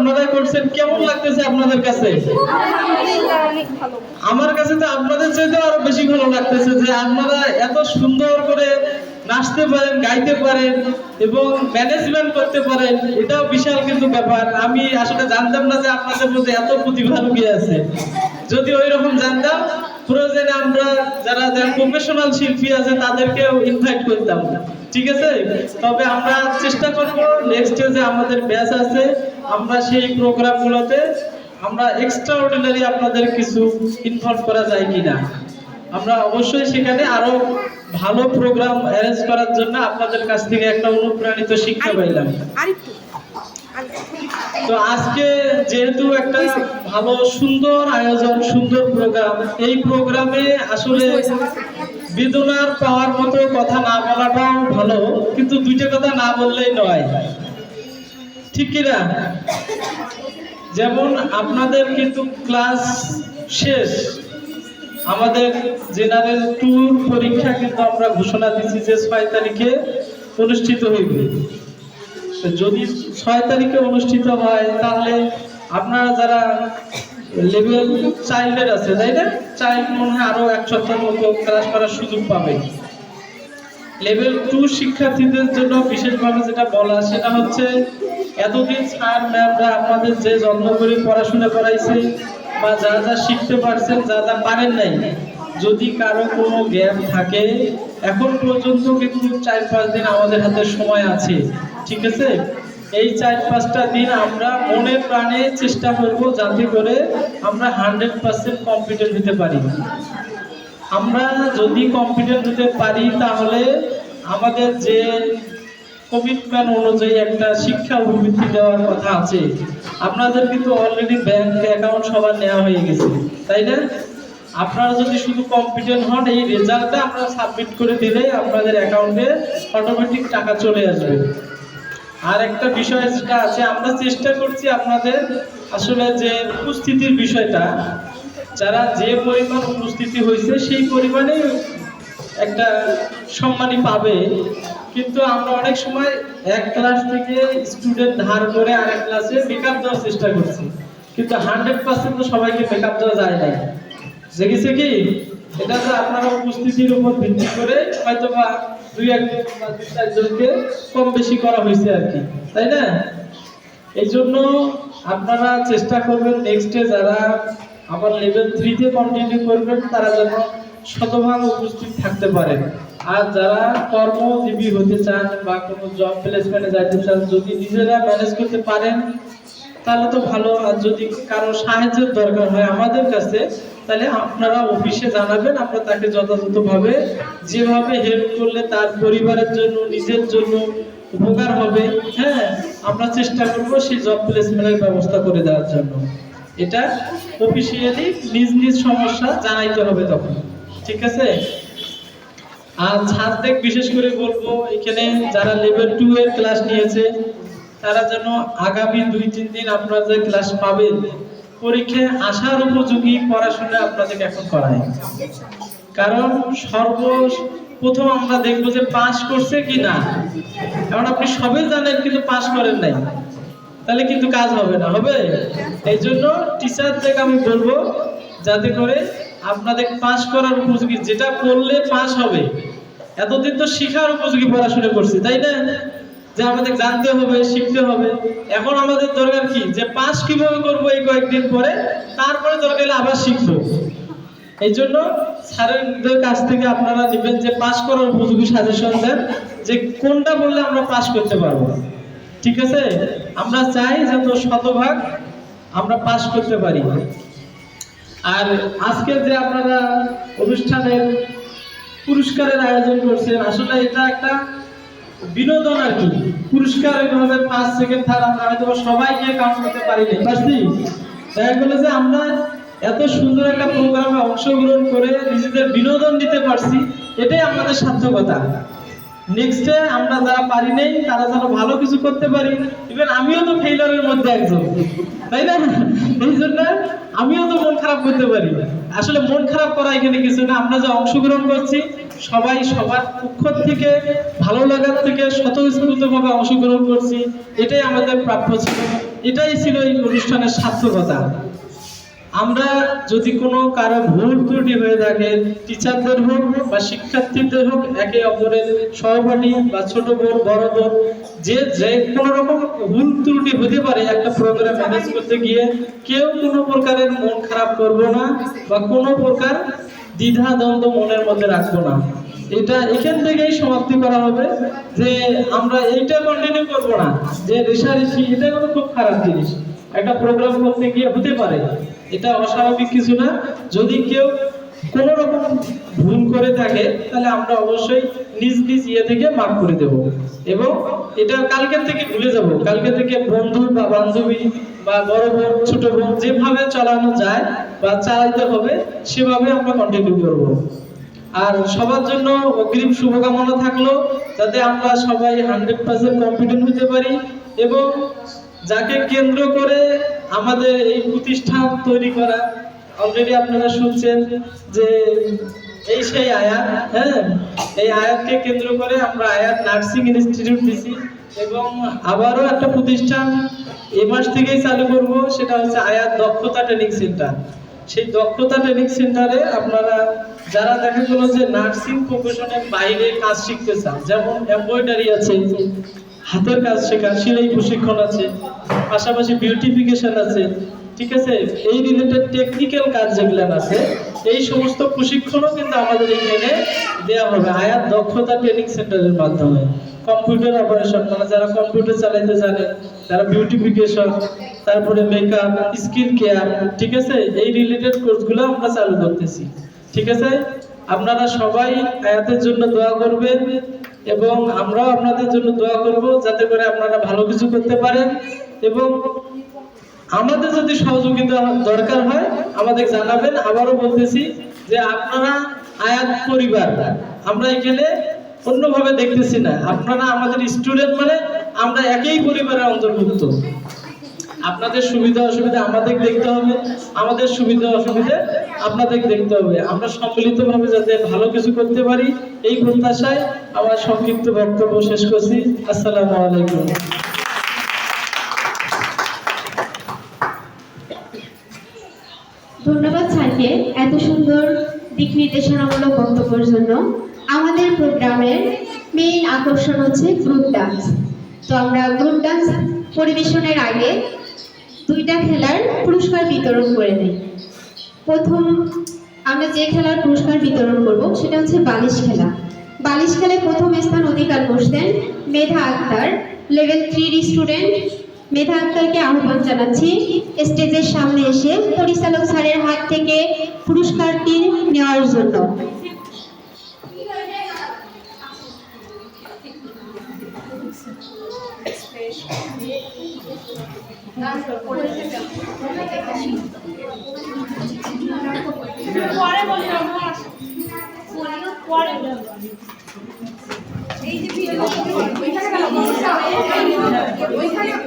আপনারা করছেন, কেমন লাগতেছে আপনাদের কাছে? আমার কাছে তো আপনাদের চাইতে আরো বেশি ভালো লাগতেছে যে আপনারা এত সুন্দর করে নাচতে পারেন, গাইতে পারেন এবং ম্যানেজমেন্ট করতে পারেন। এটাও বিশাল কিন্তু ব্যাপার। আমি আসলে জানতাম না যে আপনাদের মধ্যে এত প্রতিভা লুকিয়ে আছে। যদি ওই রকম জানতাম, প্রয়োজনে আমরা যারা প্রফেশনাল শিল্পী আছে তাদেরকেও ইনভাইট করতাম, ঠিক আছে? তবে আমরা চেষ্টা করব নেক্সট যে আমাদের ব্যাচ আছে, আমরা সেই প্রোগ্রামগুলোতে আমরা এক্সট্রা অর্ডিনারি আপনাদের কিছু ইনভলভ করা যায় কিনা। আমরা অবশ্যই সেখানে আরো ভালো প্রোগ্রাম অ্যারেঞ্জ করার জন্য আপনাদের কাছ থেকে একটা অনুপ্রাণিত শিক্ষা পাইলাম। তো আজকে যেহেতু একটা ভালো সুন্দর আয়োজন, সুন্দর প্রোগ্রাম, এই প্রোগ্রামে আসলে বেদনার পাওয়ার মতো কথা না বলাটাও ভালো, কিন্তু দুইটা কথা না বললেই নয়, ঠিক কিনা? যেমন আপনাদের কিন্তু ক্লাস শেষ, আমাদের জেনারেল 2 পরীক্ষা কিন্তু আমরা ঘোষণা দিচ্ছি যে 6 তারিখে অনুষ্ঠিত হইবে। যদি 6 তারিখে অনুষ্ঠিত হয় তাহলে আপনারা যারা লেভেল চাইল্ডের আছে, তাই না? চাইল্ড মনে হয় আরো 1 সপ্তাহ মতো ক্লাস করার সুযোগ পাবে। লেভেল 2 শিক্ষার্থীদের জন্য বিশেষভাবে যেটা বলা সেটা হচ্ছে, এতদিন স্যার ম্যামরা আপনাদের যে যত্ন করে পড়াশোনা করাইছে বা যা যা শিখতে পারছেন, যা যা পারেন নাই, যদি কারো কোনো গ্যাপ থাকে, এখন পর্যন্ত কিন্তু 4-5 দিন আমাদের হাতে সময় আছে, ঠিক আছে? এই 4-5টা দিন আমরা মনে প্রাণে চেষ্টা করব যাতে করে আমরা 100% কম্পিটেন্ট হতে পারি। আমরা যদি কম্পিটেন্ট হতে পারি তাহলে আমাদের যে কমিটমেন্ট অনুযায়ী একটা শিক্ষা অভিবৃদ্ধি দেওয়ার কথা আছে, আপনাদের কিন্তু অলরেডি ব্যাংক অ্যাকাউন্ট সবার নেওয়া হয়ে গেছে, তাই না? আপনারা যদি শুধু কম্পিটেন্ট হন, এই রেজাল্টটা আমরা সাবমিট করে দিলেই আপনাদের অ্যাকাউন্টে অটোমেটিক টাকা চলে আসবে। আর একটা বিষয় যেটা আছে, আমরা চেষ্টা করছি আপনাদের আসলে যে উপস্থিতির বিষয়টা, যারা যে পরিমাণ উপস্থিতি হয়েছে সেই পরিমাণে একটা সম্মানই পাবে। কিন্তু আমরা অনেক সময় এক ক্লাস থেকে স্টুডেন্ট ধার করে আরেক ক্লাসে মেকআপ দেওয়ার চেষ্টা করছি, কিন্তু 100% তো সবাইকে মেকআপ দেওয়া যায় না। দেখেছে কি, এটা তো আপনারা উপস্থিতির উপর ভিত্তি করে হয়তো বা 2-1 বা 2-4জনকে কম বেশি করা হয়েছে আর কি, তাই না? এই জন্য আপনারা চেষ্টা করবেন নেক্সটে যারা আবার লেভেল 3-তে কন্টিনিউ করবেন তারা যেন শতভাগ উপস্থিত থাকতে পারেন। আর যারা কর্মজীবী হতে চান বা কোনো জব প্লেসমেন্টে যাইতে চান, যদি নিজেরা ম্যানেজ করতে পারেন তাহলে তো ভালো। আর যদি কারো সাহায্যের দরকার হয় আমাদের কাছে, তাহলে আপনারা অফিসে জানাবেন, আমরা তাকে যথাযথভাবে যেভাবে হেল্প করলে তার পরিবারের জন্য, নিজের জন্য উপকার হবে, হ্যাঁ, আমরা চেষ্টা করব সেই জব প্লেসমেন্টের ব্যবস্থা করে দেওয়ার জন্য। এটা অফিসিয়ালি নিজ নিজ সমস্যা জানাইতে হবে তখন, ঠিক আছে? আর ছাত্রদের বিশেষ করে বলবো, এখানে যারা লেভেল 2 এর ক্লাস নিয়েছে তারা যেন আগামী 2-3 দিন আপনারা যে ক্লাস পাবেন, পরীক্ষায় আসার উপযোগী পড়াশোনা আপনাদেরকে এখন করায়। কারণ সর্বপ্রথম আমরা দেখবো যে পাস করছে কি না। কারণ আপনি সবই জানেন কিন্তু পাস করেন নাই, তাহলে কিন্তু কাজ হবে না, হবে? এই জন্য টিচারদের আমি বলবো যাতে করে আপনাদের পাস করার উপযোগী, যেটা করলে পাস হবে, এতদিন তো শিখার উপযোগী পড়াশোনা করছি, তাই না? যে আমাদের জানতে হবে, শিখতে হবে। এখন আমাদের দরকার কি, যে পাস কিভাবে করবো এই কয়েকদিন পরে, তারপরে দরকার হলে আবার শিখবো। এই জন্য স্যারের কাছ থেকে আপনারা নেবেন যে পাস করার উপযোগী সাজেশন দেন, যে কোনটা বললে আমরা পাস করতে পারবো, ঠিক আছে? আমরা চাই যত শতভাগ আমরা পাস করতে পারি। আর আজকে যে আপনারা অনুষ্ঠানের পুরস্কারের আয়োজন করছেন, আসলে এটা একটা বিনোদন আর কি। পুরস্কার এভাবে 1st, 2nd, 3rd আমরা হয়তো সবাইকে কাউন্ট করতে পারিনি, পারছি? দেখা গেল যে আমরা এত সুন্দর একটা প্রোগ্রামে অংশগ্রহণ করে নিজেদের বিনোদন দিতে পারছি, এটাই আমাদের সার্থকতা। নেক্সটে আমরা যারা পারি নেই তারা যেন ভালো কিছু করতে পারি। ইভেন আমিও তো ফেইলারের মধ্যে একজন, তাই না? এই জন্য আমিও তো মন খারাপ করতে পারি। আসলে মন খারাপ করা এখানে কিছু না, আমরা যে অংশগ্রহণ করছি সবাই সবার পক্ষ থেকে ভালো লাগার থেকে স্বতঃস্ফূর্তভাবে অংশগ্রহণ করছি, এটাই আমাদের প্রাপ্য ছিল। এটাই ছিল এই অনুষ্ঠানের সার্থকতা। আমরা যদি কোনো কারো ভুল ত্রুটি হয়ে থাকে, টিচারদের হোক বা শিক্ষার্থীদের হোক, একে অপরের সহপাঠী বা ছোট বোন বড় বোন, যে কোনো রকম ভুল ত্রুটি হতে পারে একটা প্রোগ্রাম ম্যানেজ করতে গিয়ে, কেউ কোনো প্রকারের মন খারাপ করবো না বা কোনো প্রকার দ্বিধা দ্বন্দ্ব মনের মধ্যে রাখবো না। এটা এখান থেকেই সমাপ্তি করা হবে যে আমরা এইটা কন্টিনিউ করবো না যে রেষারেষি, এটা কিন্তু খুব খারাপ জিনিস। একটা প্রোগ্রাম করতে গিয়ে হতে পারে, এটা অস্বাভাবিক কিছু না। যদি কেউ কোনো রকম ভুল করে থাকে তাহলে আমরা অবশ্যই নিজ নিজ ইয়ে থেকে মাফ করে দেব এবং এটা কালকের থেকে ভুলে যাব। কালকে থেকে বন্ধু বা বান্ধবী বা বড় বোন ছোট বোন যেভাবে চালানো যায় বা চালাইতে হবে সেভাবে আমরা কন্টিনিউ করব। আর সবার জন্য অগ্রিম শুভকামনা থাকলো যাতে আমরা সবাই 100% কম্পিটেন্ট হতে পারি এবং যাকে কেন্দ্র করে আমাদের এই প্রতিষ্ঠান তৈরি করা, অলরেডি আপনারা শুনছেন যে এই সেই আয়াত, হ্যাঁ, এই আয়াতকে কেন্দ্র করে আমরা আয়াত নার্সিং ইনস্টিটিউট দিছি এবং আবারও একটা প্রতিষ্ঠান এই মাস থেকেই চালু করব, সেটা হচ্ছে আয়াত দক্ষতা ট্রেনিং সেন্টার। সেই দক্ষতা ট্রেনিং সেন্টারে আপনারা যারা দেখা গেল যে নার্সিং প্রফেশনের বাইরে কাজ শিখতে চান, যেমন এমব্রয়ডারি আছে, হাতের কাজ শেখা, সেলাই প্রশিক্ষণ আছে, পাশাপাশি বিউটিফিকেশন আছে, ঠিক আছে, এই রিলেটেড টেকনিক্যাল কাজ যেগুলো আছে এই সমস্ত প্রশিক্ষণও কিন্তু আমাদের এখানে দেওয়া হবে আয়াত দক্ষতা ট্রেনিং সেন্টারের মাধ্যমে। কম্পিউটার অপারেশন, মানে যারা কম্পিউটার চালাইতে জানে, যারা বিউটিফিকেশন, তারপরে মেকআপ, স্কিন কেয়ার, ঠিক আছে, এই রিলেটেড কোর্সগুলো আমরা চালু করতেছি। ঠিক আছে, আপনারা সবাই আয়াতের জন্য দোয়া করবেন এবং আমরাও আপনাদের জন্য দোয়া করব যাতে করে আপনারা ভালো কিছু করতে পারেন এবং আমাদের যদি সহযোগিতা দরকার হয় আমাদের জানাবেন। আবারও বলতেছি যে আপনারা আয়াত পরিবার, আমরা এখানে অন্যভাবে দেখতেছি না, আপনারা আমাদের স্টুডেন্ট, মানে আমরা একই পরিবারের অন্তর্ভুক্ত। আপনাদের সুবিধা অসুবিধা আমাদের দেখতে হবে, আমাদের সুবিধা অসুবিধা আপনাদের দেখতে হবে। আমরা সম্মিলিতভাবে যাতে ভালো কিছু করতে পারি এই প্রত্যাশায় আমার সংক্ষিপ্ত বক্তব্য শেষ করছি। আসসালামু আলাইকুম। ধন্যবাদ স্যারকে এত সুন্দর দিক নির্দেশনামূলক বক্তব্যের জন্য। আমাদের প্রোগ্রামের মেইন আকর্ষণ হচ্ছে গ্রুপ ডান্স। তো আমরা গ্রুপ ডান্স পরিবেশনের আগে দুইটা খেলার পুরস্কার বিতরণ করে নিই। প্রথম আমরা যে খেলার পুরস্কার বিতরণ করব সেটা হচ্ছে বালিশ খেলা। বালিশ খেলায় প্রথম স্থান অধিকার করছেন মেধা আক্তার, লেভেল 3 স্টুডেন্ট। মেধা আক্তারকে আহ্বান জানাচ্ছি স্টেজের সামনে এসে পরিচালক স্যারের হাত থেকে পুরস্কারটি নেওয়ার জন্য। ওইখানে